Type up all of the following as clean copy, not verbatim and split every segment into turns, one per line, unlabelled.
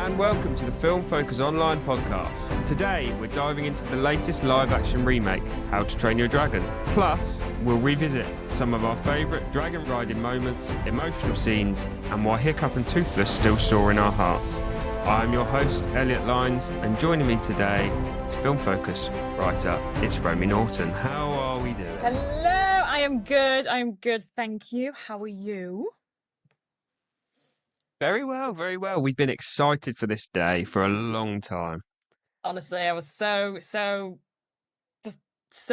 and welcome to the Film Focus Online podcast. Today, we're diving into the latest live-action remake, How to Train Your Dragon. Plus, we'll revisit some of our favourite dragon riding moments, emotional scenes, and why Hiccup and Toothless still soar in our hearts. I'm your host, Elliot Lyons, and joining me today is Film Focus writer, it's Romey Norton. How are we doing?
Hello, I am good, thank you. How are you?
Very well, very well. We've been excited for this day for a long time.
Honestly, I was so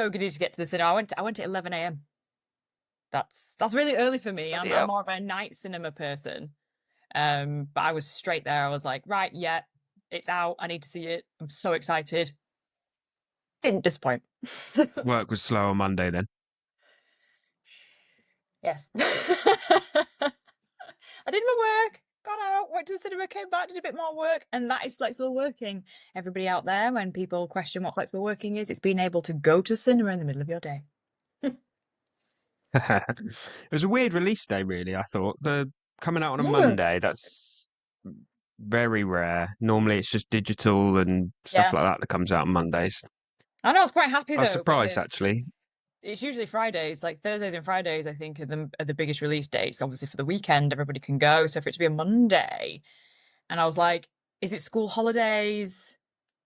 giddy to get to the cinema. I went at 11 a.m. That's really early for me. I'm more of a night cinema person. But I was straight there. I was like, right, yeah, it's out. I need to see it. I'm so excited. Didn't disappoint.
Work was slow on Monday then.
Yes. I did my work. Got out, went to the cinema, came back, did a bit more work, and that is flexible working. Everybody out there, when people question what flexible working is, it's being able to go to the cinema in the middle of your day.
It was a weird release day, really, I thought. Coming out on a Monday, that's very rare. Normally it's just digital and stuff like that comes out on Mondays.
I know, I was quite happy though.
I was surprised, actually.
It's usually Fridays, like Thursdays and Fridays, I think, are the biggest release dates. Obviously, for the weekend, everybody can go. So for it to be a Monday, and I was like, is it school holidays?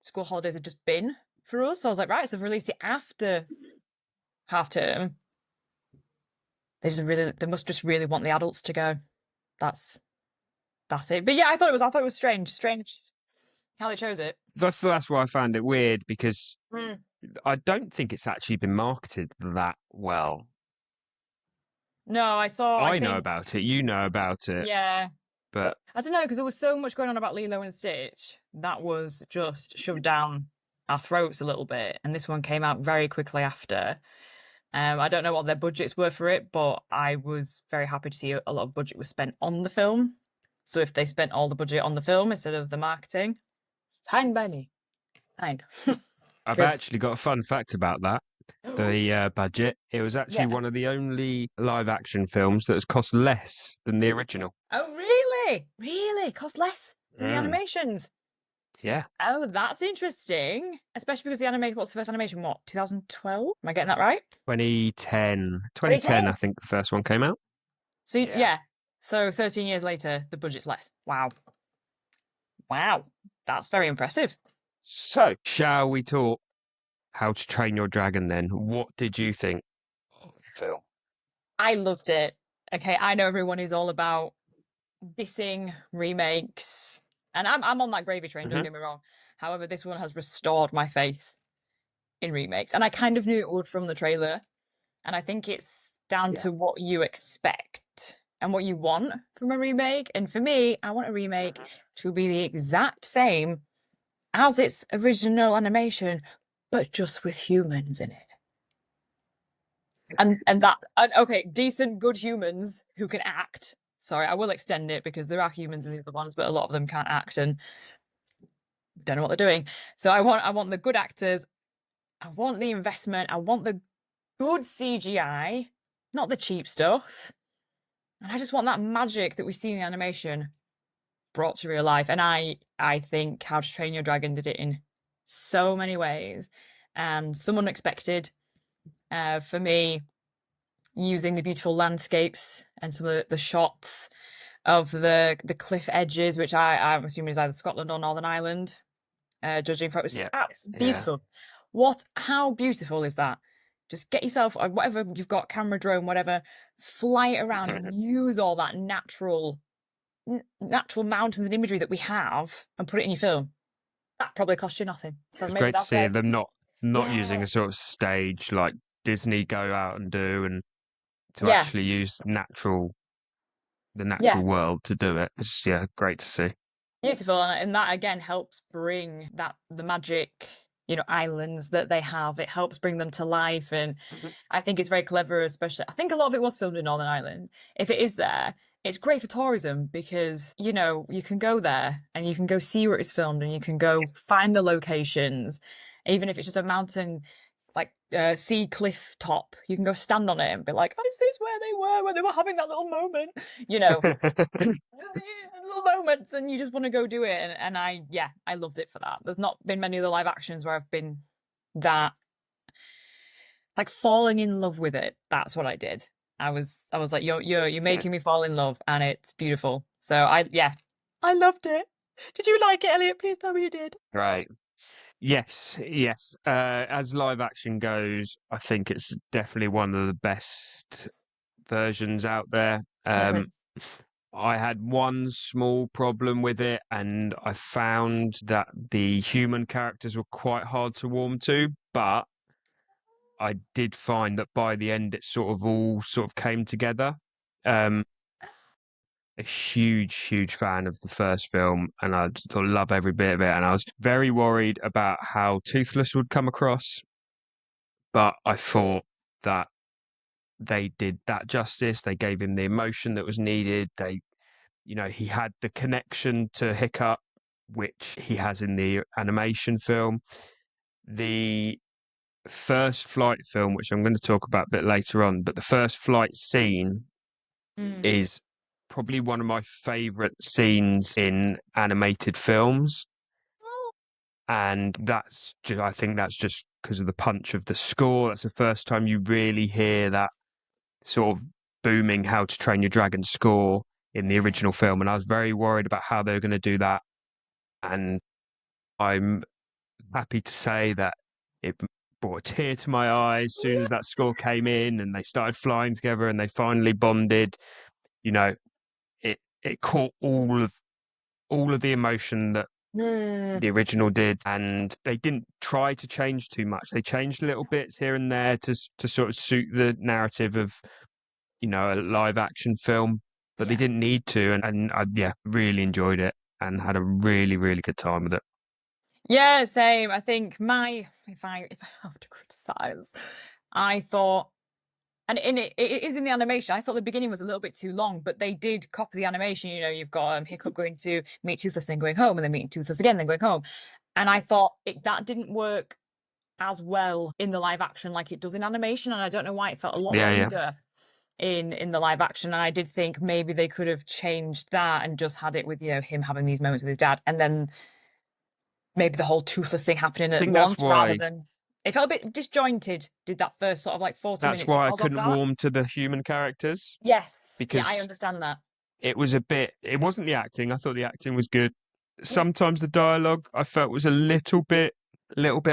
School holidays have just been for us. So I was like, right, so they've released it after half term. They must just really want the adults to go. That's it. But yeah, I thought it was strange how they chose it.
That's why I found it weird, because I don't think it's actually been marketed that well.
No, I
know about it. You know about it.
Yeah.
But
I don't know, because there was so much going on about Lilo and Stitch that was just shoved down our throats a little bit. And this one came out very quickly after. I don't know what their budgets were for it, but I was very happy to see a lot of budget was spent on the film. So if they spent all the budget on the film instead of the marketing, fine by me. Fine.
I've actually got a fun fact about that. The budget. It was actually one of the only live action films that has cost less than the original.
Oh, really? Really? Cost less than the animations?
Yeah.
Oh, that's interesting. Especially because what's the first animation? What, 2012? Am I getting that right?
2010. 2010, I think the first one came out.
So, yeah. So 13 years later, the budget's less. Wow. That's very impressive.
So, shall we talk How to Train Your Dragon then? What did you think of the film?
I loved it. Okay, I know everyone is all about dissing remakes, and I'm on that gravy train, don't get me wrong. However, this one has restored my faith in remakes, and I kind of knew it would from the trailer, and I think it's down to what you expect and what you want from a remake. And for me, I want a remake to be the exact same as its original animation, but just with humans in it. And decent, good humans who can act. Sorry, I will extend it because there are humans in the other ones, but a lot of them can't act and don't know what they're doing. So I want the good actors. I want the investment. I want the good CGI, not the cheap stuff. And I just want that magic that we see in the animation brought to real life. And I think How to Train Your Dragon did it in so many ways, and some unexpected. For me, using the beautiful landscapes and some of the shots of the cliff edges, which I'm assuming is either Scotland or Northern Ireland, judging from it, was beautiful. How beautiful is that? Just get yourself, whatever you've got, camera, drone, whatever, fly it around and use all that natural mountains and imagery that we have and put it in your film. That probably cost you nothing. So
it's great to see them not using a sort of stage like Disney go out and do, and to actually use the natural world to do it. It's great to see.
Beautiful, and that again helps bring the magic, islands that they have. It helps bring them to life, and I think it's very clever. Especially, I think a lot of it was filmed in Northern Ireland. If it is there, it's great for tourism because you can go there and you can go see where it's filmed, and you can go find the locations, even if it's just a mountain, like sea cliff top. You can go stand on it and be like, "This is where they were when they were having that little moment." little moments, and you just want to go do it. And I loved it for that. There's not been many other live actions where I've been that like falling in love with it. That's what I did. I was like, you're
Yeah.
making me fall in love, and it's beautiful. So I loved it. Did you like it, Elliot? Please tell me you did.
Right. Yes, yes. As live action goes, I think it's definitely one of the best versions out there.
Yes.
I had one small problem with it, and I found that the human characters were quite hard to warm to, but I did find that by the end it sort of all sort of came together. Um, a huge fan of the first film, and I sort of love every bit of it. And I was very worried about how Toothless would come across, but I thought that they did that justice. They gave him the emotion that was needed. He had the connection to Hiccup, which he has in the animation film. The first flight film, which I'm going to talk about a bit later on, but the first flight scene
Mm.
is probably one of my favorite scenes in animated films. And I think that's just because of the punch of the score. That's the first time you really hear that sort of booming How to Train Your Dragon score in the
Yeah.
original film. And I was very worried about how they were going to do that. And I'm happy to say that it brought a tear to my eye as soon as that score came in and they started flying together and they finally bonded. You know, it caught all of the emotion that
Mm.
the original did, and they didn't try to change too much. They changed little bits here and there to sort of suit the narrative of a live action film, but they
Yeah.
didn't need to. And I really enjoyed it and had a really good time with it.
Yeah, same. I think if I have to criticize, I thought, and it is in the animation. I thought the beginning was a little bit too long, but they did copy the animation. You've got Hiccup going to meet Toothless, then going home, and then meeting Toothless again, then going home. And I thought that didn't work as well in the live action like it does in animation, and I don't know why it felt a lot
Yeah, yeah.
longer in the live action. And I did think maybe they could have changed that and just had it with him having these moments with his dad, and then maybe the whole Toothless thing happening
I
at
think that's
once rather
why
than it felt a bit disjointed. Did that first sort of like 40
that's
minutes
why I
because of
couldn't
that?
warm to the human characters
Yes, yeah, I
because
understand that.
it wasn't the acting. I thought the acting was good.
Yeah.
Sometimes the dialogue I felt was a little bit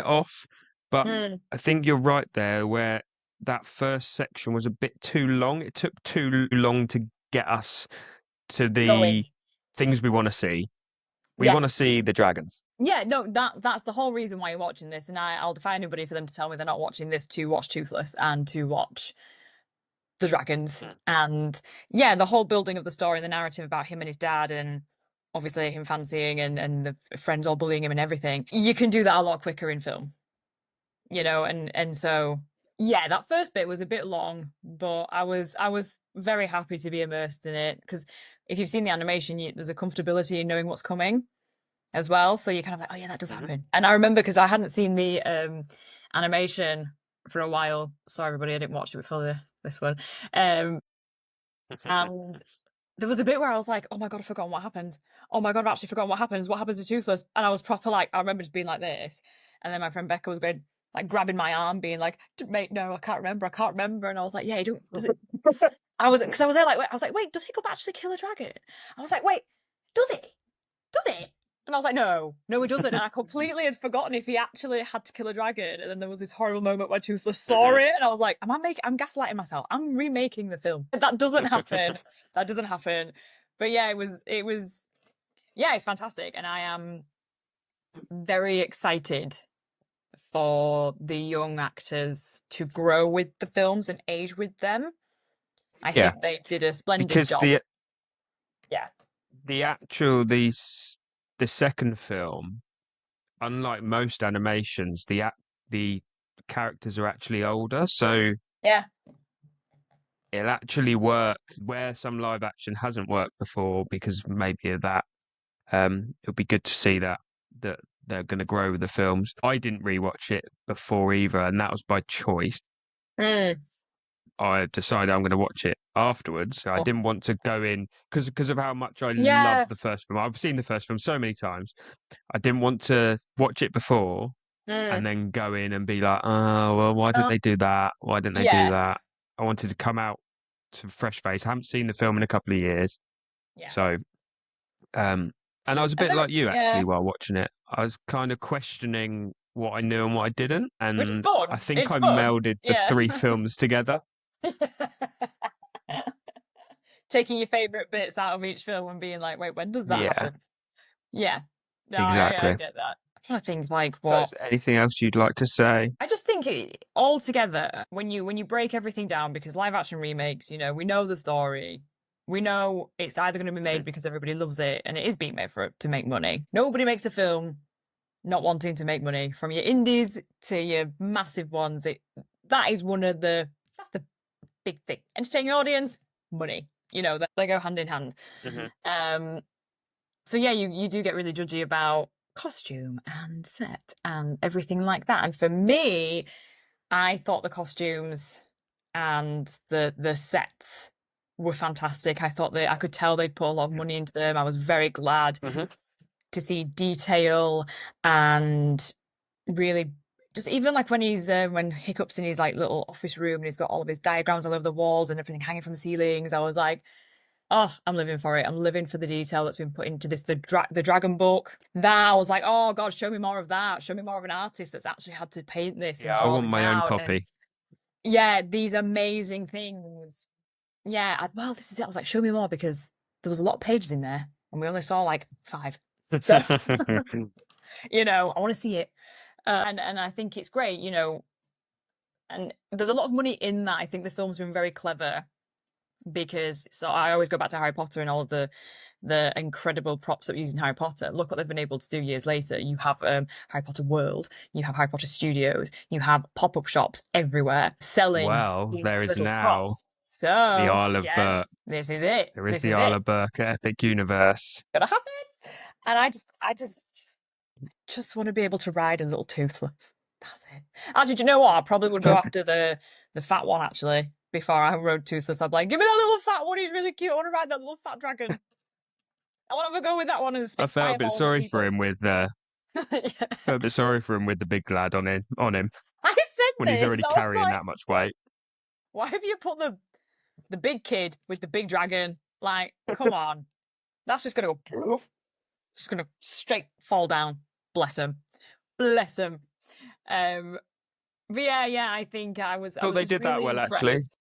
off, but
Mm.
I think you're right there where that first section was a bit too long. It took too long to get us to the
Going.
things we want to see. We want to
Yes.
see the dragons.
Yeah, no, that's the whole reason why you're watching this, and I'll defy anybody for them to tell me they're not watching this to watch Toothless and to watch the dragons.
Mm.
And yeah, the whole building of the story and the narrative about him and his dad, and obviously him fancying and the friends all bullying him and everything. You can do that a lot quicker in film, and so yeah, that first bit was a bit long, but I was very happy to be immersed in it because if you've seen the animation, there's a comfortability in knowing what's coming as well. So you're kind of like, oh yeah, that does
Mhm.
happen. And I remember because I hadn't seen the animation for a while. Sorry, everybody, I didn't watch it before this one. Um, and there was a bit where I was like, oh my God, I've forgotten what happens. Oh my God, I've actually forgotten what happens. What happens to Toothless? And I was proper like, I remember just being like this. And then my friend Becca was going, like grabbing my arm, being like, mate, no, I can't remember. I can't remember. And I was like, yeah, does it? Because I was there like, I was like, wait, does Hiccup actually kill a dragon? I was like, wait, does it? Does it? And I was like, no, he doesn't. And I completely had forgotten if he actually had to kill a dragon. And then there was this horrible moment where Toothless saw it, and I was like, I'm gaslighting myself. I'm remaking the film. That doesn't happen. That doesn't happen. But yeah, yeah, it's fantastic. And I am very excited for the young actors to grow with the films and age with them. I
Yeah,
think they did a splendid
because
job.
the
Yeah.
the actual the second film, unlike most animations, the characters are actually older, so
Yeah.
it'll actually work where some live action hasn't worked before because maybe of that. It'll be good to see that they're going to grow with the films. I didn't rewatch it before either, and that was by choice.
Mm.
I decided I'm going to watch it afterwards. So I
Oh,
didn't want to go in because of how much I love
yeah.
the first film. I've seen the first film so many times. I didn't want to watch it before
Mm.
and then go in and be like, oh, well, why didn't
Oh,
they do that? Why didn't they do
yeah.
that? I wanted to come out to fresh face. I haven't seen the film in a couple of years.
Yeah.
So, um, and I was a
And
bit
there,
like you
yeah.
actually while watching it. I was kind of questioning what I knew and what I didn't.
Which is
And I
fun.
think
It's
I
fun.
melded the
Yeah.
three films together.
Taking your favorite bits out of each film and being like, wait, when does that
Yeah,
happen? Yeah. No, I
exactly.
get that. I'm trying to think like
So,
what
is there anything else you'd like to say?
I just think it, all together, when you break everything down, because live action remakes, we know the story. We know it's either going to be made because everybody loves it and it is being made for it to make money. Nobody makes a film not wanting to make money. From your indies to your massive ones, that is that's the big thing. Entertaining an audience, money. They go hand in hand.
Hmm.
Um, so yeah, you do get really judgy about costume and set and everything like that. And for me, I thought the costumes and the sets were fantastic. I thought I could tell they'd put a lot of money into them. I was very glad
Hmm.
to see detail and really just even like when Hiccup's in his like little office room and he's got all of his diagrams all over the walls and everything hanging from the ceilings. I was like, oh, I'm living for it. I'm living for the detail that's been put into this. The dragon book. That I was like, oh God, show me more of that. Show me more of an artist that's actually had to paint this and
Yeah, I
draw
want
this
my own
out. And
copy.
yeah, these amazing things. Yeah, well, this is it. I was like, show me more because there was a lot of pages in there and we only saw like 5. So, I want to see it. And I think it's great, and there's a lot of money in that. I think the film's been very clever because so I always go back to Harry Potter and all of the incredible props that we use in Harry Potter. Look what they've been able to do years later. You have Harry Potter World, you have Harry Potter Studios, you have pop-up shops everywhere selling
Well,
these
there is
little
now
props.
the
So
Isle of
yes,
Burke.
this is it.
There is
This
the
is
Isle
it.
of Burke Epic Universe.
Gonna happen. And I just want to be able to ride a little toothless. That's it. Actually, do you know what? I probably would go after the fat one actually before I rode toothless. I'd be like, give me that little fat one. He's really cute. I want to ride that little fat dragon. I want to go with that one and
I
spit
felt a bit
fireballs at
sorry for
people.
him with
Yeah.
felt a bit sorry for him with the big lad on him
I said
when he's
this.
already
I was
carrying
like,
that much weight.
why have you put the big kid with the big dragon? Like, come on. That's just gonna go. Just gonna straight fall down. Bless him. Bless him. Um, but yeah, I think I
Thought
was
they
just
did that
really
well actually.
impressed.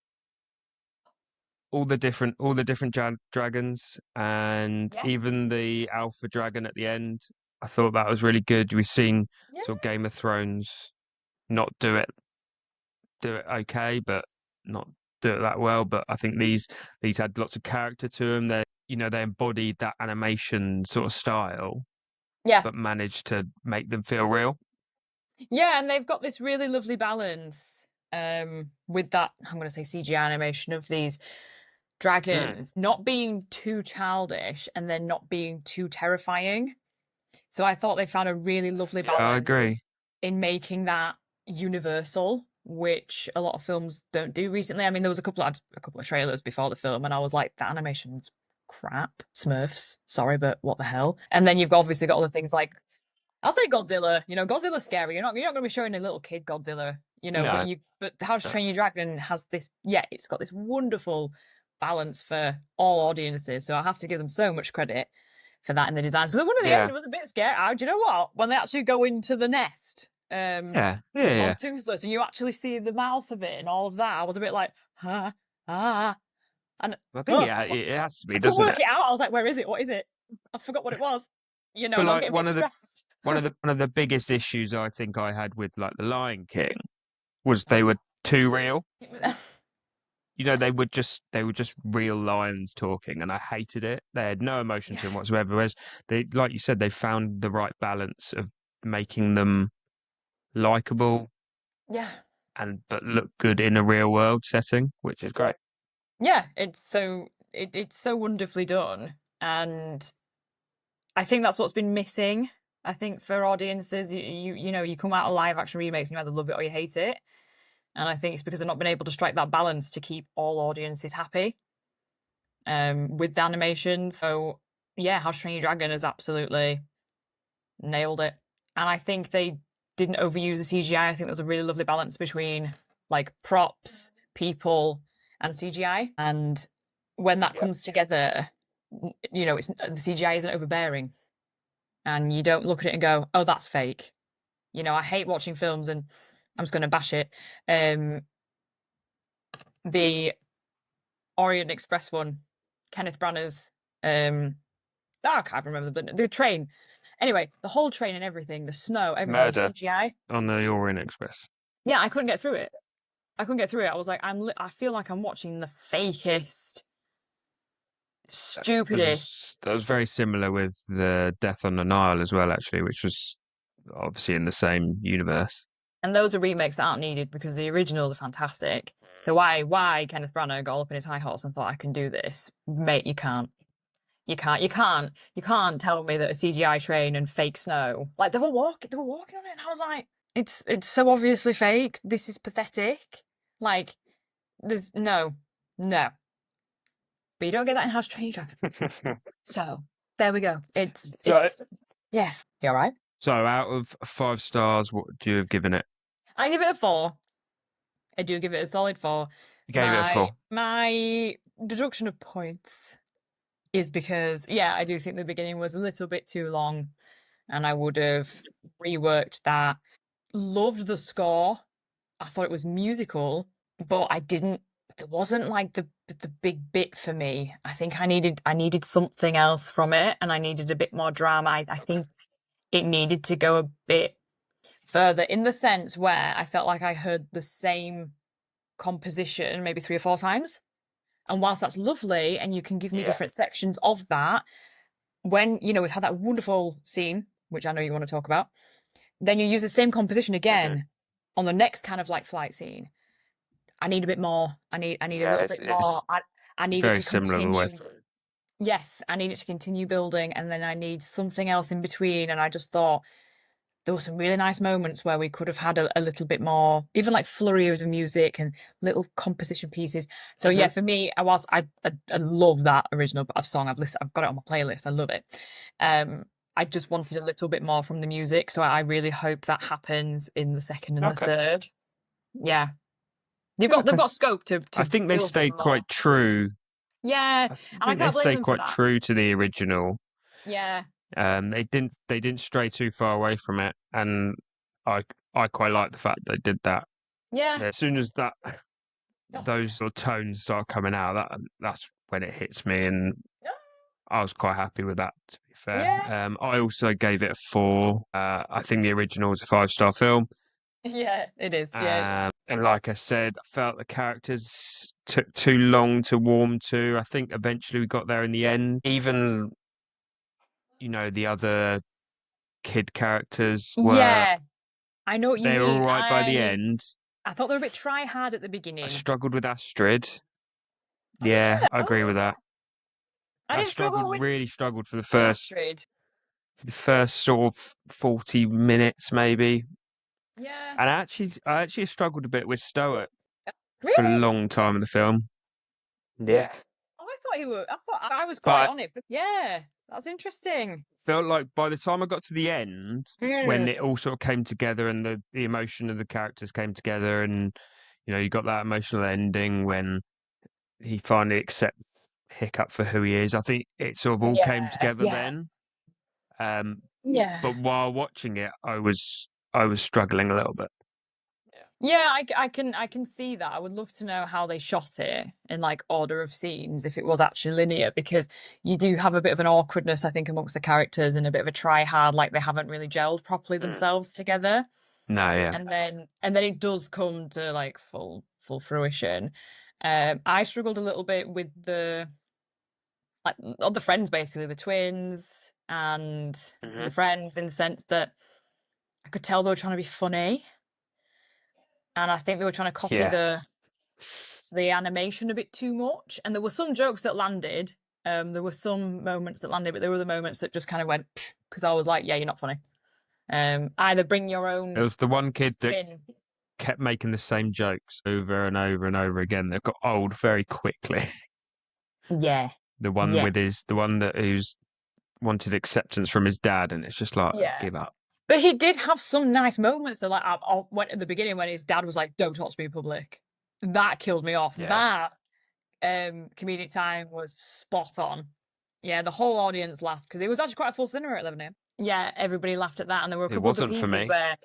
All the different dragons and
Yeah,
even the alpha dragon at the end. I thought that was really good. We've seen
yeah,
sort of Game of Thrones not do it okay, but not do it that well. But I think these had lots of character to them. They embodied that animation sort of style,
yeah,
but managed to make them feel real.
yeah. And they've got this really lovely balance with that. I'm going to say CGI animation of these
Mm.
dragons not being too childish and then not being too terrifying. So I thought they found a really lovely
Yeah, I agree.
balance in making that universal, which a lot of films don't do recently. I mean, there was a couple of trailers before the film, and I was like, the animation's crap. Smurfs, sorry, but what the hell? And then you've obviously got other things like I'll say Godzilla. Godzilla's scary. You're not going to be showing a little kid Godzilla.
No,
But How to
no.
Train Your Dragon has this. Yeah, it's got this wonderful balance for all audiences. So I have to give them so much credit for that in the designs. Because one of the end
Yeah,
it was a bit scary. Do you know what? When they actually go into the nest,
yeah, yeah,
on
yeah.
Toothless, and you actually see the mouth of it and all of that, I was a bit like, ah, and
I think
oh,
it has to
I
be,
couldn't
doesn't
work
it?
it out. I was like, where is it? What is it? I forgot what it was.
But
And I was
like
getting a bit stressed.
one of the biggest issues I think I had with like the Lion King was they were too real. They were just real lions talking, and I hated it. They had no emotion
Yeah,
to them whatsoever. Whereas like you said, they found the right balance of making them likable
yeah,
and but look good in a real world setting, which is great.
yeah. It's so wonderfully done, and I think that's what's been missing. I think for audiences, you come out of live action remakes and you either love it or you hate it. And I think it's because they've not been able to strike that balance to keep all audiences happy with the animation. So yeah, How to Train Your Dragon has absolutely nailed it. And I think they didn't overuse the CGI. I think there was a really lovely balance between like props, people, and CGI. And when that comes together, it's the CGI isn't overbearing, and you don't look at it and go, "Oh, that's fake." I hate watching films, and I'm just going to bash it. The Orient Express one, Kenneth Branagh's. I can't remember the train. Anyway, the whole train and everything, the snow, everything was
Murder
CGI.
on the Orient Express.
Yeah, I couldn't get through it. I was like, I feel like I'm watching the fakest, stupidest.
That was very similar with the Death on the Nile as well, actually, which was obviously in the same universe.
And those are remakes that aren't needed because the originals are fantastic. So why Kenneth Branagh got up in his high horse and thought I can do this, mate? You can't. You can't tell me that a CGI train and fake snow, like they were walking on it, and I was like, it's so obviously fake. This is pathetic. Like, there's no. But you don't get that in How to Train Your Dragon. So there we go. It's yes. You all right?
So out of 5 stars, what do you have given it?
I give it a 4. I do give it a solid 4.
You gave it a 4.
My deduction of points is because, I do think the beginning was a little bit too long, and I would have reworked that. Loved the score. I thought it was musical, but there wasn't like the big bit for me. I think I needed something else from it, and I needed a bit more drama. I think it needed to go a bit further, in the sense where I felt like I heard the same composition maybe 3 or 4 times. And whilst that's lovely, and you can give me different sections of that, when, we've had that wonderful scene, which I know you want to talk about, then you use the same composition again on the next kind of like flight scene. I need a bit more. I need a little bit more. I need it to continue. Yes, I need it to continue building, and then I need something else in between. And I just thought there were some really nice moments where we could have had a little bit more, even like flurries of music and little composition pieces. So yeah, for me, I love that original song. I've got it on my playlist. I love it. I just wanted a little bit more from the music, so I really hope that happens in the second and the third. Yeah, they've got scope to.
I think they stayed quite true.
Yeah, and I can't blame them for that.
True to the original.
Yeah.
They didn't stray too far away from it, and I quite like the fact they did that.
Yeah.
As soon as those sort of tones start coming out, that's when it hits me, and I was quite happy with that, to be fair.
Yeah.
I also gave it a 4. I think the original was a 5-star film.
Yeah, it is. Yeah.
And like I said, I felt the characters took too long to warm to. I think eventually we got there in the end. Even, the other kid characters
I know what you mean.
They were all right by the end.
I thought they were a bit try hard at the beginning.
I struggled with Astrid. Yeah, I agree with that.
I
really struggled for the first sort of 40 minutes, maybe.
Yeah.
And I actually struggled a bit with Stoic
Really?
for a long time in the film. Yeah.
Oh, I thought I was quite on it. Yeah, that's interesting.
Felt like by the time I got to the end, when it all sort of came together and the emotion of the characters came together, and you got that emotional ending when he finally accepts Hiccup for who he is. I think it sort of all came together then. But while watching it, I was struggling a little bit.
Yeah, I can see that. I would love to know how they shot it in like order of scenes, if it was actually linear, because you do have a bit of an awkwardness, I think, amongst the characters, and a bit of a try hard, like they haven't really gelled properly themselves together.
No, yeah.
And then it does come to like full fruition. I struggled a little bit with the friends, basically the twins and the friends, in the sense that I could tell they were trying to be funny. And I think they were trying to copy the animation a bit too much. And there were some jokes that landed. There were some moments that landed, but there were the moments that just kind of went, because I was like, yeah, you're not funny. Either bring your own.
It was the one kid that kept making the same jokes over and over and over again. They got old very quickly.
Yeah.
The one
Yeah.
with the one that who's wanted acceptance from his dad, and it's just like,
Yeah.
give up.
But he did have some nice moments that, like, I went at the beginning when his dad was like, "Don't talk to me in public." That killed me off.
Yeah.
That comedic time was spot on. Yeah, the whole audience laughed because it was actually quite a full cinema at 11 a.m. Yeah, everybody laughed at that, and there were a
It
couple of the
wasn't for
pieces
me.
where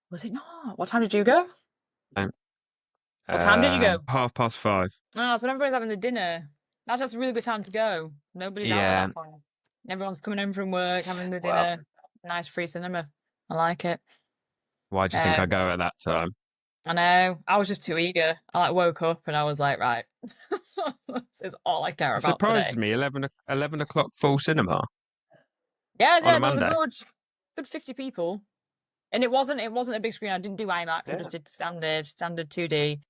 was it not? What time did you go?
Um,
What time did you go?
5:30.
Oh, so when everybody's having the dinner. That's just a really good time to go. Nobody's out at
Yeah.
that point. Everyone's coming home from work, having the
Well,
dinner. Nice free cinema. I like it.
why do you think I
Um,
go at that time?
I know. I was just too eager. I like woke up and I was like, right, this is all I care
It
about today.
surprises me. 11 o'clock full cinema
Yeah,
on a
there was a
Monday.
good 50 people. And it wasn't a big screen. I didn't do IMAX. I
Yeah.
just did standard 2D.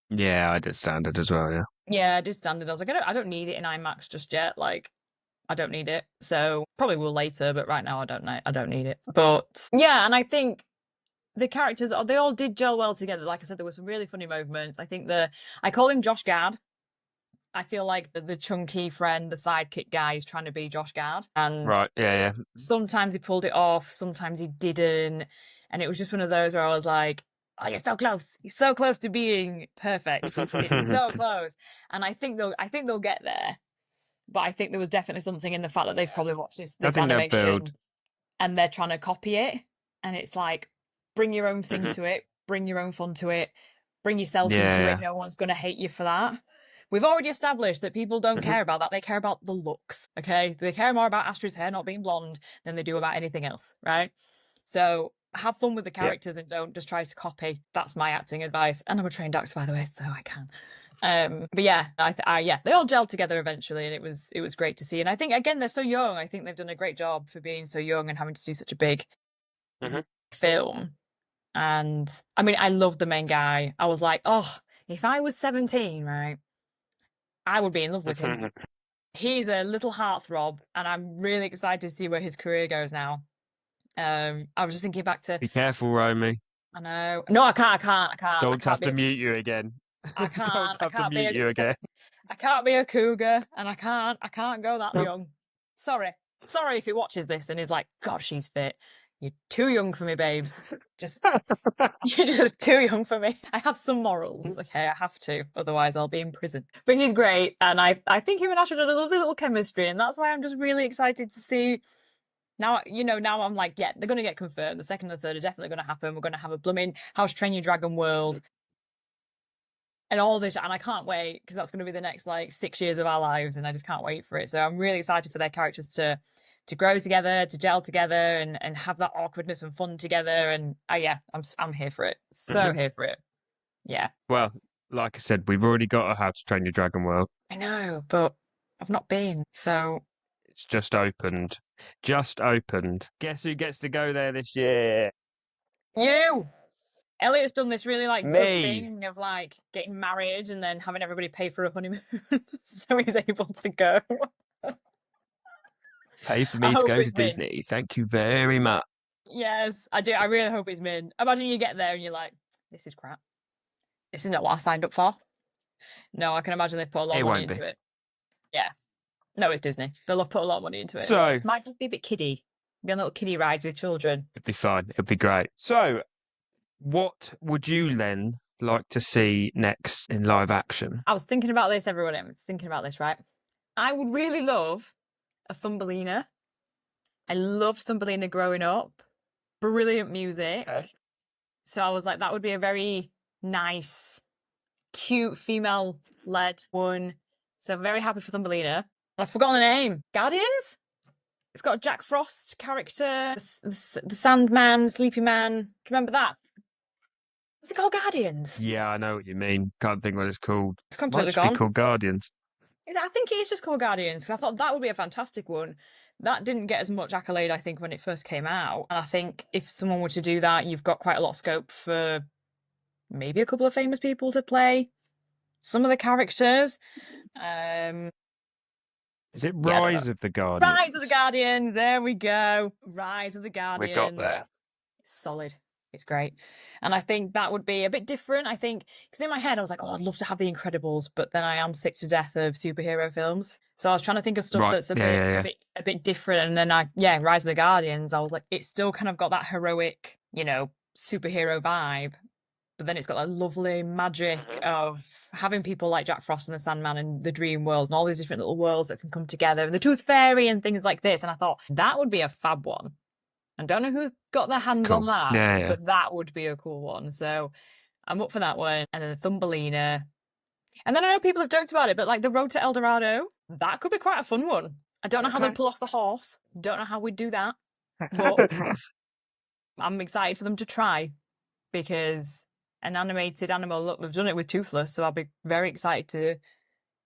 Yeah, I did standard as well. Yeah.
Yeah, I did standard. I was like, I don't need it in IMAX just yet. Like, I don't need it. So probably will later, but right now I don't need it. But yeah, and I think the characters, they all did gel well together. Like I said, there were some really funny moments. I think I call him Josh Gad. I feel like the chunky friend, the sidekick guy is trying to be Josh Gad. And
Right. Yeah.
sometimes he pulled it off, sometimes he didn't. And it was just one of those where I was like, oh, you're so close. You're so close to being perfect. It's so close. And I think they'll get there. But I think there was definitely something in the fact that they've probably watched
I
this
think they'll build.
animation and they're trying to copy it. And it's like, bring your own thing to it, bring your own fun to it, bring yourself into
Yeah.
it. No one's going to hate you for that. We've already established that people don't care about that. They care about the looks, okay? They care more about Astrid's hair not being blonde than they do about anything else, right? So have fun with the characters and don't just try to copy. That's my acting advice. And I'm a trained actor, by the way, so I can. But yeah, yeah, they all gelled together eventually, and it was great to see. And I think again they're so young. I think they've done a great job for being so young and having to do such a big film. And I mean, I loved the main guy. I was like, oh, if I was 17, right, I would be in love with him. He's a little heartthrob, and I'm really excited to see where his career goes now. I was just thinking back to.
Be careful, Romey.
I know. No, I can't.
Don't have to mute you again.
I can't.
Don't have to
can't
mute you again.
I can't be a cougar, and I can't go that young. Sorry if he watches this and is like, God, she's fit. You're too young for me, babes. You're just too young for me. I have some morals, okay? I have to, otherwise I'll be in prison. But he's great, and I think him and Astrid had a lovely little chemistry, and that's why I'm just really excited to see. Now, now I'm like, yeah, they're going to get confirmed. The second and the third are definitely going to happen. We're going to have a blooming How to Train Your Dragon world. And all this, and I can't wait because that's going to be the next like 6 years of our lives, and I just can't wait for it. So I'm really excited for their characters to grow together, to gel together, and have that awkwardness and fun together. And yeah, I'm here for it. So here for it. Yeah.
Well, like I said, we've already got a How to Train Your Dragon world.
I know, but I've not been. So
it's just opened. Just opened. Guess who gets to go there this year?
You. Elliot's done this really like
Me.
good thing of like getting married and then having everybody pay for a honeymoon, so he's able to go.
Pay for me to go to Disney. Thank you very much.
Yes, I do. I really hope it's Min. Imagine you get there and you're like, this is crap. This is not what I signed up for. No, I can imagine they've put a lot of money into it. Yeah. No, it's Disney. They'll have put a lot of money into it.
So
it might just be a bit kiddie. Be on little kiddie rides with children.
It'd be fine. It'd be great. So what would you then like to see next in live action?
I was thinking about this, everyone. I was thinking about this, right? I would really love a Thumbelina. I loved Thumbelina growing up. Brilliant music. Okay. So I was like, that would be a very nice, cute, female-led one. So I'm very happy for Thumbelina. I've forgotten the name. Guardians? It's got a Jack Frost character. The Sandman, Sleepy Man. Do you remember that? Is it called Guardians?
Yeah, I know what you mean. Can't think what it's called.
It's completely
gone. It might be called Guardians.
I think it is just called Guardians, because I thought that would be a fantastic one. That didn't get as much accolade, I think, when it first came out. And I think if someone were to do that, you've got quite a lot of scope for maybe a couple of famous people to play some of the characters.
Is it Rise of the Guardians?
Rise of the Guardians. There we go. Rise of the Guardians.
We got there.
It's solid. It's great. And I think that would be a bit different. I think, because in my head, I was like, oh, I'd love to have The Incredibles, but then I am sick to death of superhero films. So I was trying to think of stuff
Right.
that's a
Yeah,
bit,
yeah,
a
yeah.
bit, a bit different. And then Rise of the Guardians, I was like, it's still kind of got that heroic, superhero vibe. But then it's got that lovely magic
Mhm.
of having people like Jack Frost and the Sandman and the Dream World and all these different little worlds that can come together and the Tooth Fairy and things like this. And I thought that would be a fab one. I don't know who got their hands on
Cool.
that,
Yeah, yeah.
but that would be a cool one. So I'm up for that one. And then the Thumbelina. And then I know people have joked about it, but like the Road to El Dorado, that could be quite a fun one. I don't know how they'd
Okay.
pull off the horse. Don't know how we'd do that. But I'm excited for them to try because an animated animal, look, they've done it with Toothless, so I'll be very excited to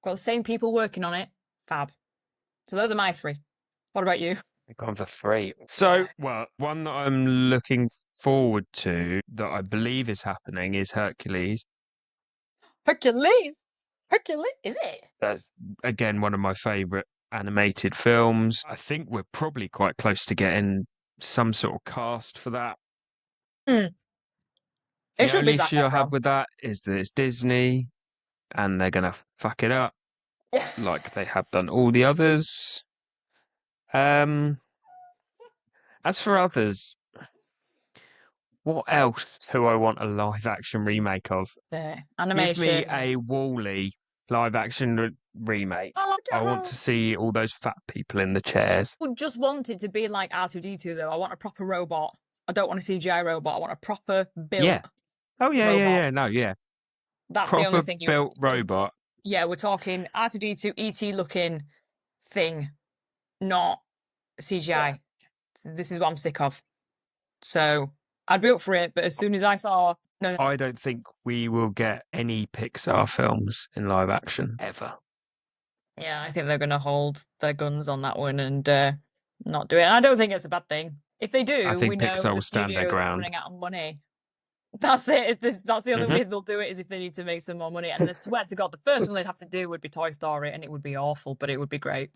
got the same people working on it. Fab. So those are my three. What about you?
Gone for three. So, well, one that I'm looking forward to that I believe is happening is Hercules.
Hercules. Hercules, is it?
That's again one of my favorite animated films. I think we're probably quite close to getting some sort of cast for that.
Hmm. It
The
should be
only
Zac
issue I have
Efron.
with that is that it's Disney and they're gonna fuck it up
Yeah.
like they have done all the others. Um, as for others, what else do I want a live action remake of?
The
Give me
animation.
a Wall-E live action remake.
Oh,
I want to see all those fat people in the chairs.
I would just want it to be like R2D2 though. I want a proper robot. I don't want a CGI robot. I want a proper
Yeah.
built
Oh yeah, yeah,
robot.
yeah. No, yeah.
That's the only
Proper
thing
built robot.
yeah, we're talking R2D2 ET looking thing, not
Yeah.
CGI. This is what I'm sick of. So I'd be up for it, but as soon as I saw no,
I don't think we will get any Pixar films in live action ever.
yeah, I think they're gonna hold their guns on that one and not do it. And I don't think it's a bad thing. If they
I
do, we
think
know
Pixar
the
will stand their
studio's
ground.
running out of money. That's it. That's the only
Hmm.
way they'll do it is if they need to make some more money. And I swear to God, the first one they'd have to do would be Toy Story, and it would be awful, but it would be great.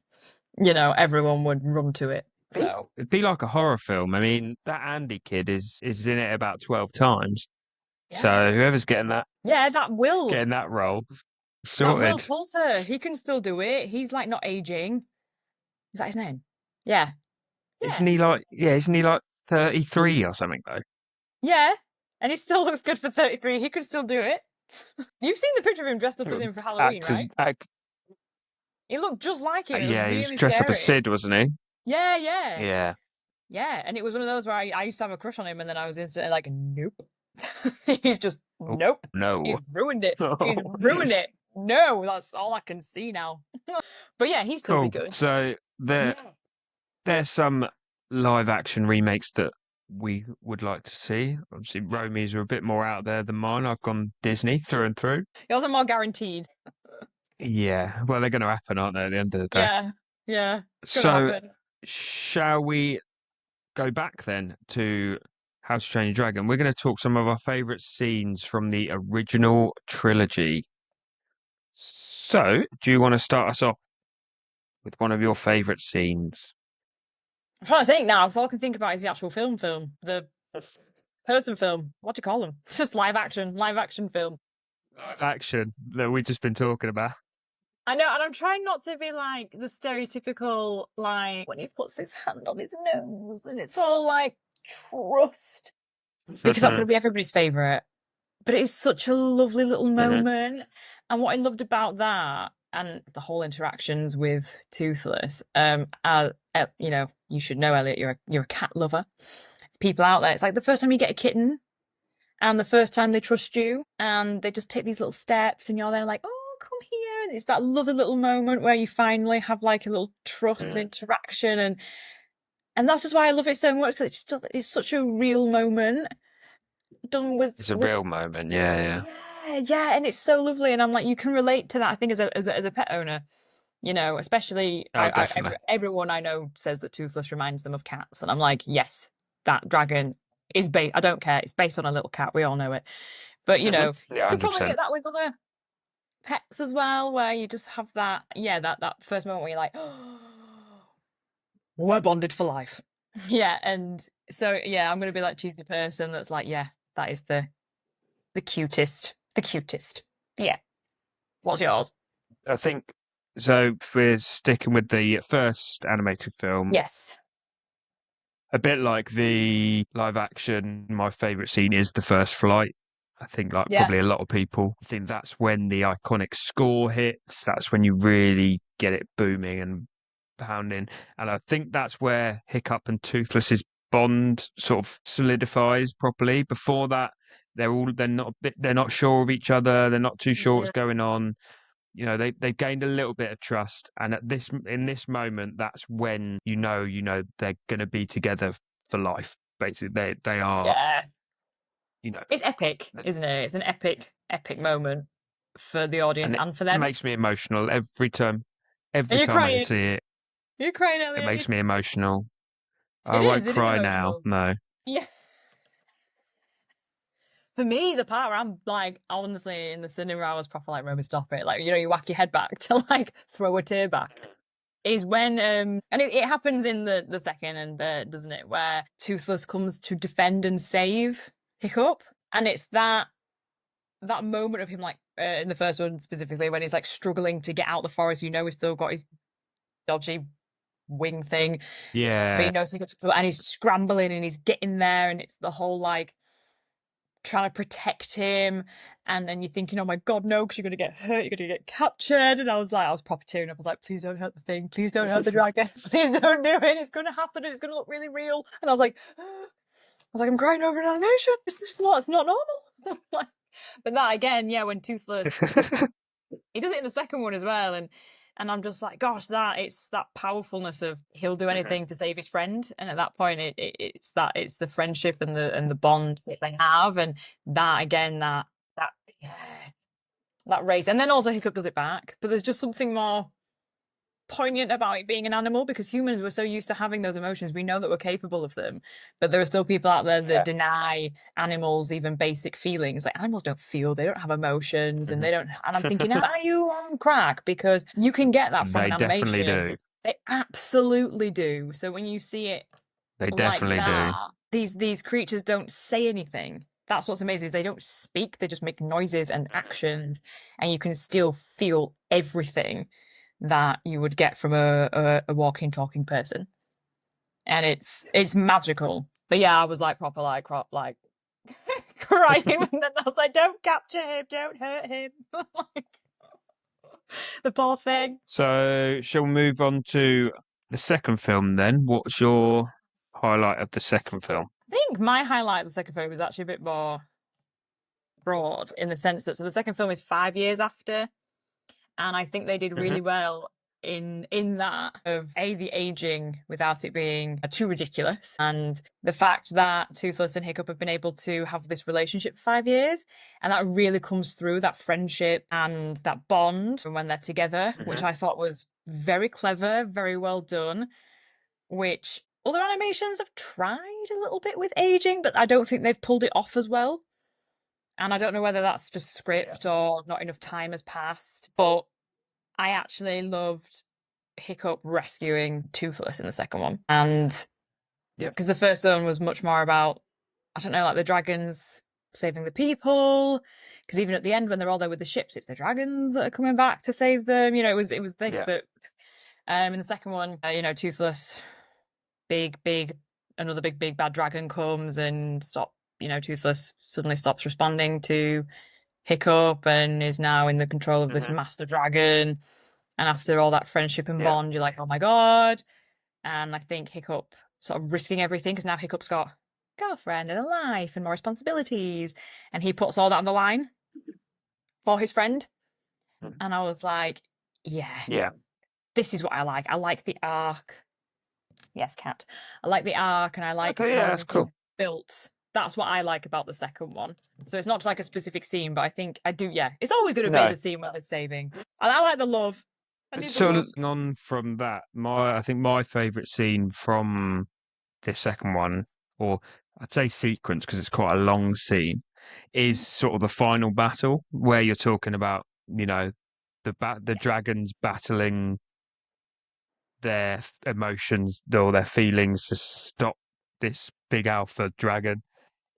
Everyone would run to it. So
It'd be like a horror film. I mean, that Andy kid is in it about 12 times.
yeah,
So whoever's getting that
yeah,
role
that Will
sorted.
Poulter, he can still do it. He's like not aging. Is that his name? Yeah, yeah,
Isn't he like 33 or something though?
yeah. And he still looks good for 33. He could still do it. You've seen the picture of him dressed up as him for Halloween, right?
Act,
He looked just like him. It was
yeah, he was
really
dressed up as
scary.
Sid, wasn't he?
Yeah, yeah.
Yeah.
Yeah, and it was one of those where I used to have a crush on him, and then I was instantly like, nope. He's just,
Oh,
nope.
no.
He's ruined it. He's ruined it. No, that's all I can see now. But yeah, he'd still be
Cool.
good.
So
Yeah.
there's some live action remakes that we would like to see. Obviously, Romy's are a bit more out there than mine. I've gone Disney through and through.
Yours are more guaranteed.
Yeah, well, they're going to happen, aren't they, at the end of the day?
Yeah, yeah, it's gonna
So,
happen.
shall we go back then to How to Train Your Dragon? We're going to talk some of our favourite scenes from the original trilogy. So, do you want to start us off with one of your favourite scenes?
I'm trying to think now, because all I can think about is the actual film. The person film. What do you call them? It's just live action film.
Live action that we've just been talking about.
I know, and I'm trying not to be like the stereotypical, like when he puts his hand on his nose and it's all like trust, because that's going to be everybody's favourite. But it is such a lovely little
Mhm.
moment. And what I loved about that and the whole interactions with Toothless, you should know, Elliot, you're a cat lover. People out there, it's like the first time you get a kitten and the first time they trust you and they just take these little steps and you're there like, oh, come here. And it's that lovely little moment where you finally have like a little trust and interaction and that's just why I love it so much because it's such a real moment done
It's a real moment, yeah.
yeah, and it's so lovely, and I'm like, you can relate to that. I think as a pet owner, especially
Oh, definitely.
everyone I know says that Toothless reminds them of cats, and I'm like, yes, that dragon is based. I don't care. It's based on a little cat. We all know it, but
Yeah,
you could probably
100%.
get that with other pets as well, where you just have that, that first moment where you're like, oh, we're bonded for life. Yeah, and so yeah, I'm gonna be that cheesy person that's like, yeah, that is the cutest, the cutest. Yeah. What's yours?
I think so. If we're sticking with the first animated film,
Yes.
a bit like the live action, my favorite scene is the first flight. I think, like
Yeah.
probably a lot of people, I think that's when the iconic score hits. That's when you really get it booming and pounding. And I think that's where Hiccup and Toothless's bond sort of solidifies properly. Before that, they're not sure of each other. They're not too sure what's
Yeah.
going on. They've gained a little bit of trust, and in this moment, that's when they're going to be together for life. Basically, they are,
Yeah.
you know,
It's epic, isn't it? It's an epic, epic moment for the audience
and it
and for them.
makes me emotional
Are
every
you
time I
crying?
see it.
Are you crying,
It
Elliot?
makes me emotional. I
It
won't
is. It is
cry now.
emotional.
No.
Yeah. For me, the part where I'm like, honestly, in the cinema, I was proper like, Romy, stop it. Like, you whack your head back to like throw a tear back. Is when and it happens in the second and third, doesn't it? Where Toothless comes to defend and save Hiccup, and it's that moment of him like in the first one specifically when he's like struggling to get out the forest. He's still got his dodgy wing thing, but
Yeah.
he knows Hiccup's and he's scrambling and he's getting there, and it's the whole like trying to protect him, and then you're thinking, oh my god, no, because you're gonna get hurt, you're gonna get captured. And I was proper tearing up. I was like, please don't hurt the thing, please don't hurt the dragon, please don't do it. It's gonna happen, and it's gonna look really real. And I was like, I'm crying over an animation. It's not normal. But that again, yeah, when Toothless, he does it in the second one as well, and I'm just like, gosh, it's that powerfulness of he'll do anything to save his friend, and at that point, it's the friendship and the bond that they have, and that again, that yeah, that race, and then also Hiccup does it back, but there's just something more poignant about it being an animal because humans were so used to having those emotions. We know that we're capable of them, but there are still people out there that
Yeah.
deny animals even basic feelings. Like animals don't feel, they don't have emotions, and they don't. And I'm thinking, are you on crack? Because you can get that from
They
an
definitely
animation.
do.
They absolutely do. So when you see it
They
like
definitely
that,
do.
these creatures don't say anything. That's what's amazing is they don't speak, they just make noises and actions, and you can still feel everything that you would get from a walking, talking person. And it's magical. But yeah, I was like proper like crying and then I was like, don't capture him, don't hurt him. Like, the poor thing.
So, shall we move on to the second film then? What's your highlight of the second film?
I think my highlight of the second film was actually a bit more broad in the sense that so the second film is 5 years after, and I think they did
Hmm.
really well in that of the aging without it being too ridiculous, and the fact that Toothless and Hiccup have been able to have this relationship for 5 years, and that really comes through that friendship and that bond when they're together, which
Hmm.
I thought was very clever, very well done. Which other animations have tried a little bit with aging, but I don't think they've pulled it off as well. And I don't know whether that's just
Yeah.
script or not enough time has passed, but I actually loved Hiccup rescuing Toothless in the second one. And
Yep.
because the first one was much more about, I don't know, like the dragons saving the people. Because even at the end, when they're all there with the ships, it's the dragons that are coming back to save them. It was this,
Yeah.
but in the second one, Toothless, big, another big bad dragon comes and Toothless suddenly stops responding to Hiccup and is now in the control of this
Hmm.
master dragon. And after all that friendship and
Yeah.
bond, you're like, oh my God. And I think Hiccup sort of risking everything because now Hiccup's got a girlfriend and a life and more responsibilities. And he puts all that on the line for his friend. And I was like, yeah,
Yeah.
this is what I like. I like the arc. Yes, cat. I like the arc and I like
Okay. Yeah,
how
that's
everything's
cool.
built. That's what I like about the second one. So it's not just like a specific scene, but I think I do. Yeah, it's always going to be
No.
the scene where they're saving. And I like the love. I need the
So
love.
on from that, I think my favorite scene from the second one, or I'd say sequence because it's quite a long scene, is sort of the final battle where you're talking about, the dragons battling their emotions or their feelings to stop this big alpha dragon.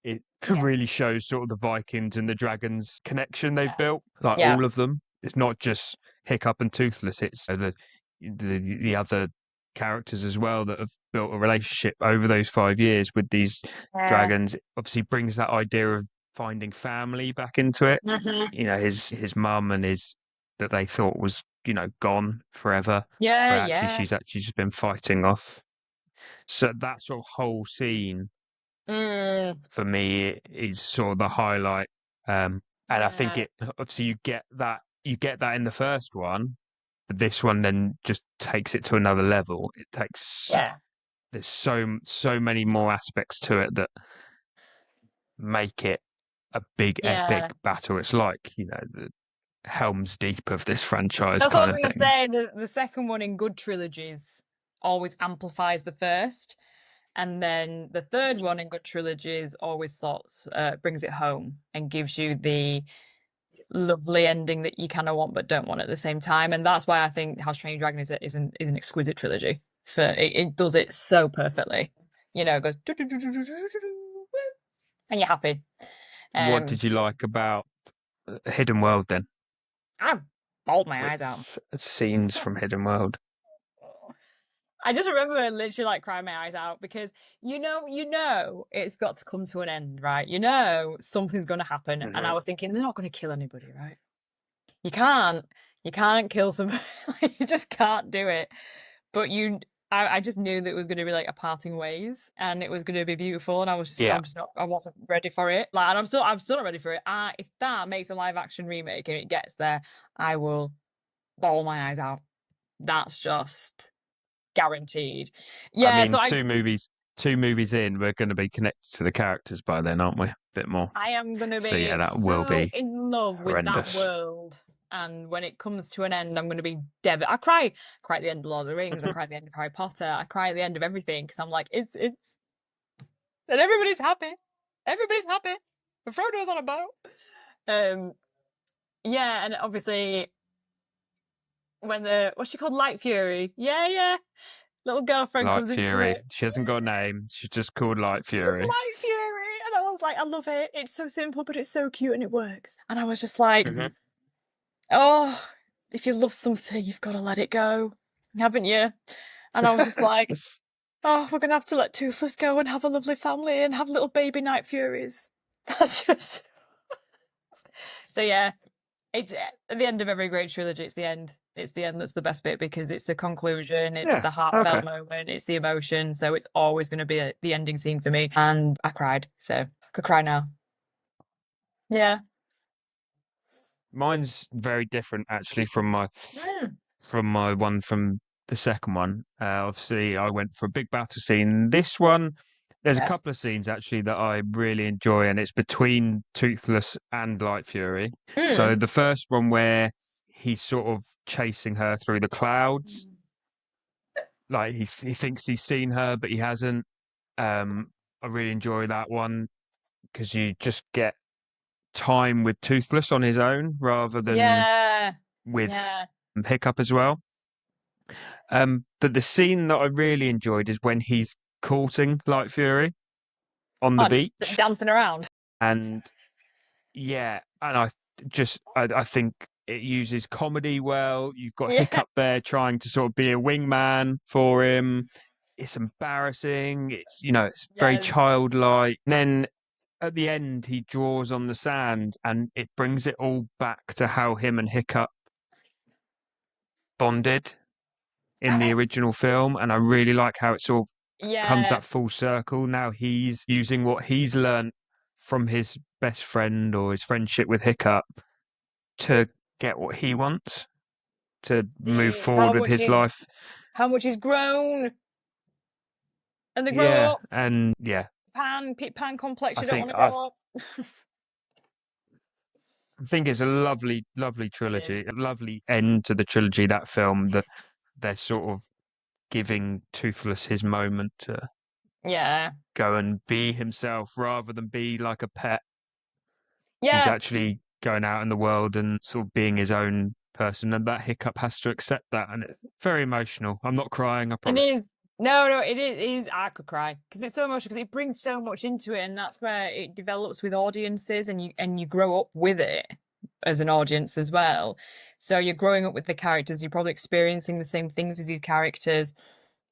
It
Yeah.
really shows sort of the Vikings and the dragons connection they've
Yeah.
built, like
Yeah.
all of them. It's not just Hiccup and Toothless, it's the other characters as well that have built a relationship over those 5 years with these
Yeah.
dragons. It obviously brings that idea of finding family back into it.
Mhm.
You know, his mum and his that they thought was, gone forever,
Yeah.
where actually
Yeah.
she's actually just been fighting off. So that sort of whole scene
Mm.
for me is sort of the highlight. And I think
Yeah.
it obviously you get that in the first one, but this one then just takes it to another level. It takes
Yeah.
There's so many more aspects to it that make it a big epic
Yeah.
battle. It's like, the Helm's Deep of this franchise
That's what I
kind
was
of
going to
thing.
say. The second one in good trilogies always amplifies the first, and then the third one in good trilogies always brings it home and gives you the lovely ending that you kind of want but don't want at the same time. And that's why I think How to Train Your Dragon is an exquisite trilogy. It does it so perfectly. It goes and you're happy.
What
Um,
did you like about Hidden World then?
I bawled my eyes out.
With scenes from Hidden World?
I just remember literally like crying my eyes out because it's got to come to an end, right? Something's going to happen, and I was thinking they're not going to kill anybody, right? You can't kill somebody. You just can't do it. But I just knew that it was going to be like a parting ways, and it was going to be beautiful, and
Yeah.
I'm just not, I wasn't ready for it. Like, and I'm still not ready for it. If that makes a live action remake and it gets there, I will bawl my eyes out. That's just guaranteed.
I
Yeah,
mean,
so
two movies in, we're going to be connected to the characters by then, aren't we? A bit more.
I am going to
So yeah,
be
that will
so
be
in love with that
horrendous.
world. And when it comes to an end, I'm going to be devastated. Cry at the end of Lord of the Rings. I cry at the end of Harry Potter. I cry at the end of everything because I'm like, it's, and everybody's happy. Everybody's happy. But Frodo's on a boat. Um, yeah, and obviously when what's she called, Light Fury? Yeah, yeah. Little girlfriend
Light
comes into
Fury.
it.
She hasn't got a name. She's just called Light
It's
Fury.
Light Fury, and I was like, I love it. It's so simple, but it's so cute and it works. And I was just like, oh, if you love something, you've got to let it go, haven't you? And I was just like, oh, we're gonna have to let Toothless go and have a lovely family and have little baby Night Furies. That's just so yeah. It's at the end of every great trilogy. It's the end. It's the end that's the best bit because it's the conclusion. It's
Yeah.
the
Okay.
heartfelt moment. It's the emotion. So it's always going to be the ending scene for me. And I cried. So I could cry now. Yeah.
Mine's very different actually
Mm.
from my one from the second one. Obviously, I went for a big battle scene. This one, there's a
Yes.
couple of scenes actually that I really enjoy, and it's between Toothless and Light Fury. So
Mm.
the first one where he's sort of chasing her through the clouds, like he thinks he's seen her, but he hasn't. Um, I really enjoy that one because you just get time with Toothless on his own rather than
Yeah.
with
Yeah.
Hiccup as well. But the scene that I really enjoyed is when he's courting Light Fury on the
Oh,
beach.
dancing around.
And yeah, and I think it uses comedy well. You've got
Yeah.
Hiccup there trying to sort of be a wingman for him. It's embarrassing. It's very
Yes.
childlike. And then at the end, he draws on the sand and it brings it all back to how him and Hiccup bonded in the original film. And I really like how it sort of comes
Yeah.
that full circle. Now he's using what he's learned from his best friend or his friendship with Hiccup to get what he wants to move
It's
forward with his life.
how much he's grown, and they grow
Yeah,
up.
and yeah,
Pan complex.
I
You don't
think
want to
I,
grow up.
I think it's a lovely, lovely
It
trilogy,
is.
a lovely end to the trilogy. That film that they're sort of giving Toothless his moment to
Yeah.
go and be himself rather than be like a pet. He's
Yeah.
actually going out in the world and sort of being his own person, and that hiccup has to accept that, and it's very emotional. I'm not crying, I
It
promise.
is. No, it is. It is. I could cry because it's so emotional because it brings so much into it, and that's where it develops with audiences, and you grow up with it as an audience as well. So you're growing up with the characters. You're probably experiencing the same things as these characters,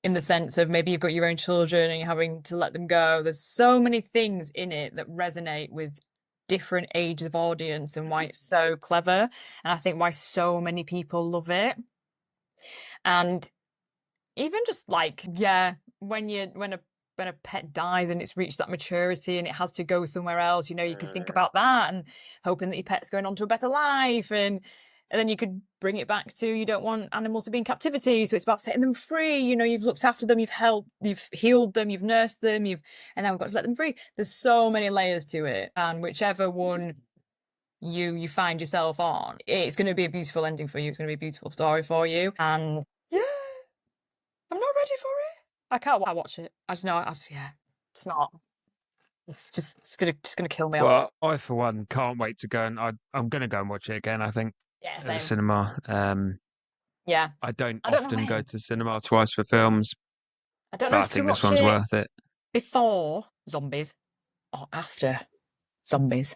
in the sense of maybe you've got your own children and you're having to let them go. There's so many things in it that resonate with different ages of audience, and why it's so clever, and I think why so many people love it. And even just like, yeah, when a pet dies and it's reached that maturity and it has to go somewhere else, you could think about that and hoping that your pet's going on to a better life, and then you could bring it back to, you don't want animals to be in captivity, so it's about setting them free. You've looked after them, you've helped, you've healed them, you've nursed them, and now we've got to let them free. There's so many layers to it, and whichever one you find yourself on, it's going to be a beautiful ending for you. It's going to be a beautiful story for you, and yeah, I'm not ready for it. I can't watch it. I just know. Yeah, it's not. It's gonna kill me off.
Well, I for one can't wait to go, and I'm going to go and watch it again. I think
Yeah,
at the
same.
cinema.
Yeah,
I don't
I don't know
often go
when.
to cinema twice for films,
I don't know
but I
if to
think this
watch
one's
it
worth it.
before zombies or after zombies,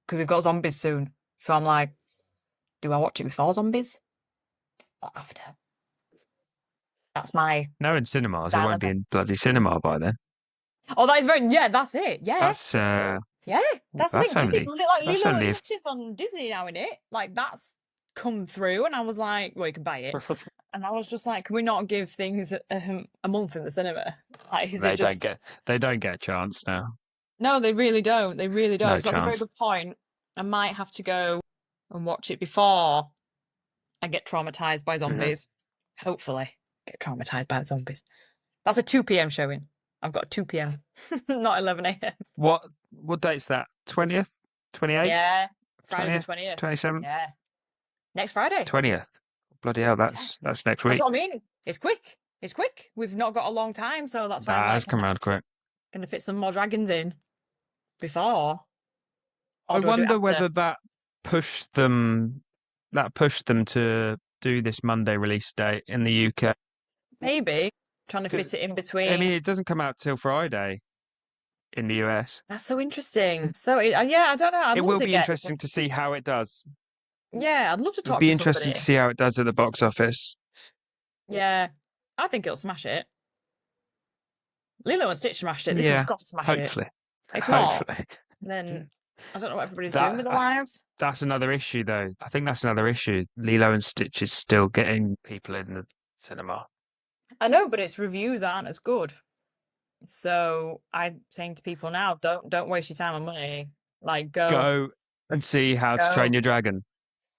because we've got zombies soon. So I'm like, do I watch it before zombies or after? That's my
No, in cinemas, it won't be
dilemma.
in bloody cinema by then.
Oh, that is very. Yeah, that's it. Yeah,
That's
yeah. That's the thing.
that's
Disney,
only
like
that's
Lilo and
only if
Stitch is on Disney now, in it. Like that's come through, and I was like, well, you can buy it. And I was just like, can we not give things a month in the cinema? Like, is it just?
they don't get a chance now.
No, they really don't. They really
No
don't. So that's a very
chance.
good point. I might have to go and watch it before I get traumatized by
Mhm.
zombies. Hopefully, get traumatized by zombies. That's a 2 p.m. showing. I've got a 2 p.m., not 11 a.m.
What date's that? 20th, 28th,
Yeah, Friday the
20th,
20th.
27th,
Yeah, next Friday.
20th. Bloody hell,
Yeah,
that's next
that's
week.
what I mean. It's quick. It's quick. We've not got a long time, so that's why I'm
That has
like,
come around quick.
can I fit some more dragons in before,
I
or do I do it
wonder
after?
whether pushed them pushed them to do this Monday release date in the UK.
Maybe trying to
'Cause,
fit it in
I
between.
mean, it doesn't come out till Friday in the US.
That's so interesting. So yeah, I don't know. I'd
It
love
will
to
be
get.
interesting to see how it does.
Yeah, I'd love to
It'll
talk
be
to
interesting to
somebody.
see how it does at the box office.
Yeah, I think it'll smash it. Lilo and Stitch smashed it. This one's
Yeah,
got to smash it.
hopefully.
If not,
Hopefully.
then I don't know what everybody's doing
That
with their lives.
that's another issue though. I think that's another issue. Lilo and Stitch is still getting people in the cinema.
I know, but its reviews aren't as good. So I'm saying to people now, don't waste your time and money. Like
Go and see How to Train
go
Your Dragon.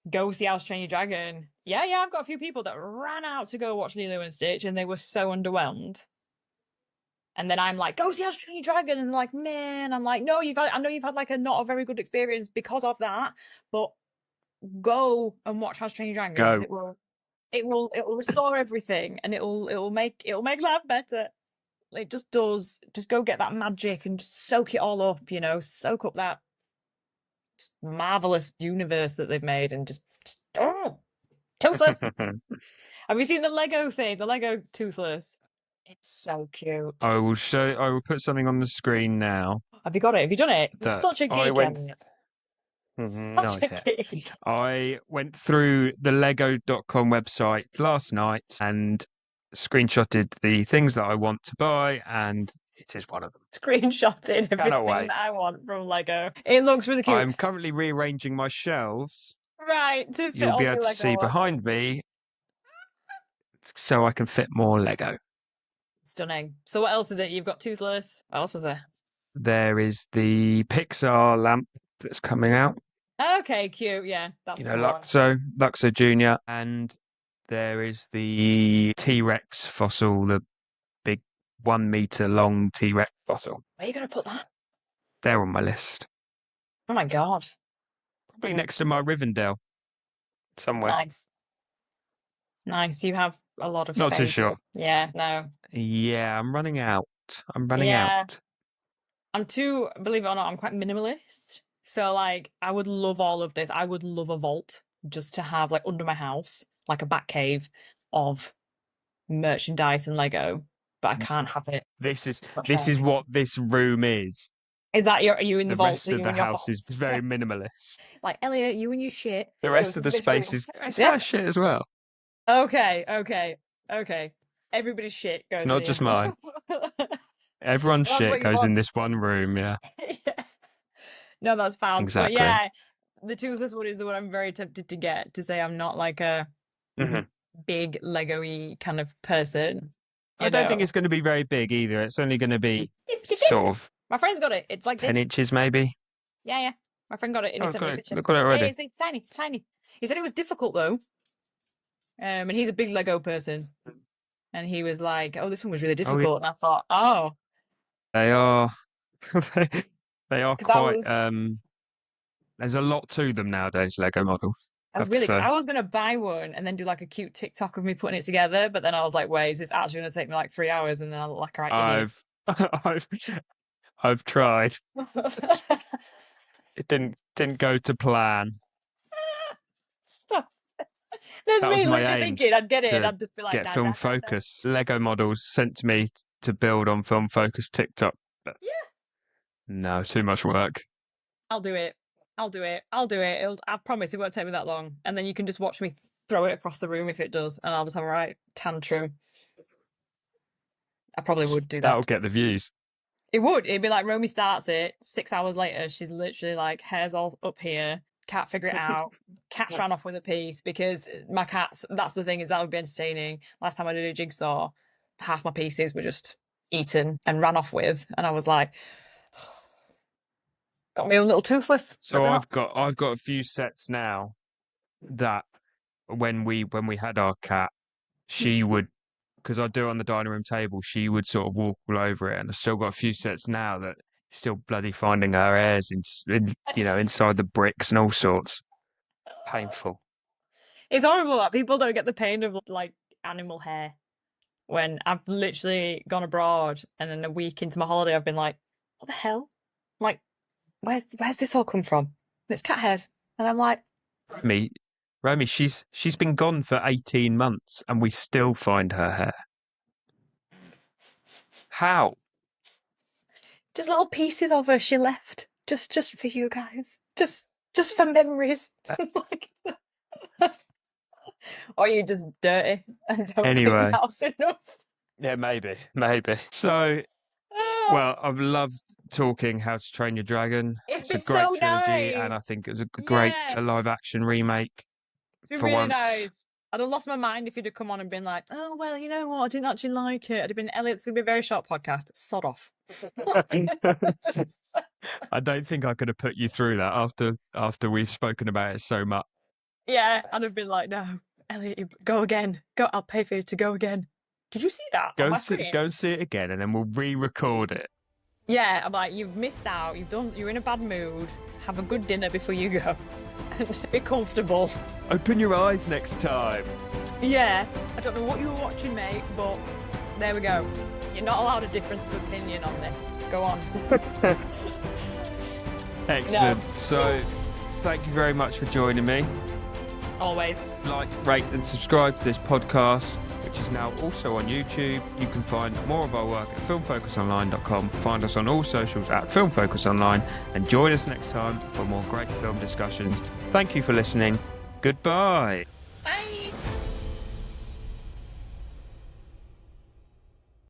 go see How to Train Your Dragon. Yeah, yeah, I've got a few people that ran out to go watch Lilo and Stitch, and they were so underwhelmed. And then I'm like, go see How to Train Your Dragon, and they're like, man, I'm like, no, I know you've had like a not a very good experience because of that, but go and watch How to Train Your Dragon because
Go.
it will restore everything, and it'll make life better. It just does. Just go get that magic and just soak it all up, soak up that marvelous universe that they've made, and just oh, Toothless. Have you seen the Lego thing? The Lego Toothless. It's so cute.
I will put something on the screen now
Have you got it? Have you done it? You're
that
such a
I
geek,
went
Elliot.
no,
Such
I
a
can't.
geek.
I went through the lego.com website last night and screenshotted the things that I want to buy, and it is one of them.
Screenshotted
Cannot
everything
wait.
that I want from Lego. It looks really cute.
I'm currently rearranging my shelves.
Right, to fit
You'll be
all
able
the
to
Lego
see
on.
behind me so I can fit more Lego.
Stunning. So what else is it? You've got Toothless. What else was there?
There is the Pixar lamp that's coming out.
Okay, cute. Yeah, that's
You
a
know,
cool one.
Luxo Junior, and there is the T-Rex fossil, the big 1 meter long T-Rex fossil.
Where are you going to put that?
They're on my list.
Oh my God.
Probably next to my Rivendell somewhere.
Nice. Nice. You have a lot of
Not so
space.
sure.
Yeah, no.
Yeah, I'm running out. I'm running
Yeah.
out.
Believe it or not, I'm quite minimalist. So like I would love all of this. I would love a vault. just to have like under my house, like a back cave of merchandise and Lego, but I can't have it.
This
Okay.
is what this room is.
Is that are you in the
The
vault?
rest
Are
of
you
the
in your
house
vault?
is very minimalist.
Like Elliot, you and your shit
The
goes
rest of
in
the
this
space
room.
is it's
Yeah.
our shit as well.
Okay. Everybody's shit
It's
goes in
not
here.
just mine. Everyone's
That's
shit
what you
goes in
want.
this one room. Yeah,
Yeah. No, that's found. But
exactly.
yeah, the toothless one is the one I'm very tempted to get, to say I'm not like a
Hmm.
big Lego-y kind of person,
I
you
don't think
know.
it's going to be very big either. It's only going to be
It's
sort
this.
of
My friend's got it. It's like
10
this.
inches, maybe.
Yeah. My friend got it and
Oh,
he
I've
sent me
got
a
it.
picture.
I've got it
Yeah,
already.
it's tiny. It's tiny. He said it was difficult though. And he's a big Lego person. And he was like, "Oh, this one was really
Oh, yeah.
difficult." And I thought, "Oh,
They are. they, they are
because I
quite.
was,
There's a lot to them nowadays. Lego models,
I
I
was
have to
really excited.
say.
I was gonna buy one and then do like a cute TikTok of me putting it together, but then I was like, "Wait, is this actually gonna take me like 3 hours?" And then I look like a right idiot.
I've I've I've tried. It didn't go to plan.
Stop. There's
That was
me
my
literally
aim
thinking I'd get it and
to
I'd just be like,
get
da
Film
da da da.
Focus Lego models sent to me to build on Film Focus TikTok. But
Yeah,
no, too much work.
I'll do it. I'll do it. I promise it won't take me that long. And then you can just watch me throw it across the room if it does, and I'll just have a right tantrum. I probably would do
That'll
that.
get the views.
It would. It'd be like Romy starts it. 6 hours later, she's literally like hair's all up here. Can't figure it out. Cat's ran off with a piece because my cats. That's the thing, is that would be entertaining. Last time I did a jigsaw, half my pieces were just eaten and ran off with, and I was like, got my own little toothless.
So
Ripping
I've
off.
got a few sets now that when we had our cat, she would, because I do it on the dining room table, she would sort of walk all over it, and I've still got a few sets now that still bloody finding her hairs inside the bricks and all sorts. Painful.
It's horrible that people don't get the pain of like animal hair. When I've literally gone abroad and then a week into my holiday, I've been like, what the hell? Like, where's this all come from? And it's cat hairs. And I'm like,
Me, Romy, she's been gone for 18 months and we still find her hair. How?
just little pieces of her she left. Just for you guys. Just for memories. Like, or you just dirty and don't clean the
Anyway,
house enough.
yeah, maybe. So,
Ah,
well, I've loved talking How to Train Your Dragon.
it's
It's a
been
great
so
trilogy, and
nice.
I think it was a great
Yeah.
live action remake
It's been
for
really
once.
nice. I'd have lost my mind if you'd have come on and been like, oh, well, you know what? I didn't actually like it. I'd have been, Elliot, it's going to be a very short podcast. Sod off.
I don't think I could have put you through that after we've spoken about it so much.
Yeah, I'd have been like, no, Elliot, go again. Go, I'll pay for you to go again. Did you see that on my screen?
Go and see it again, and then we'll re-record it.
Yeah, I'm like, you've missed out. You're in a bad mood. Have a good dinner before you go. And be comfortable.
Open your eyes next time.
Yeah, I don't know what you were watching, mate, but there we go. You're not allowed a difference of opinion on this. Go on.
Excellent.
No.
So, thank you very much for joining me.
Always.
Like, rate, and subscribe to this podcast, which is now also on YouTube. You can find more of our work at filmfocusonline.com. Find us on all socials at filmfocusonline, and join us next time for more great film discussions. Thank you for listening. Goodbye.
Bye.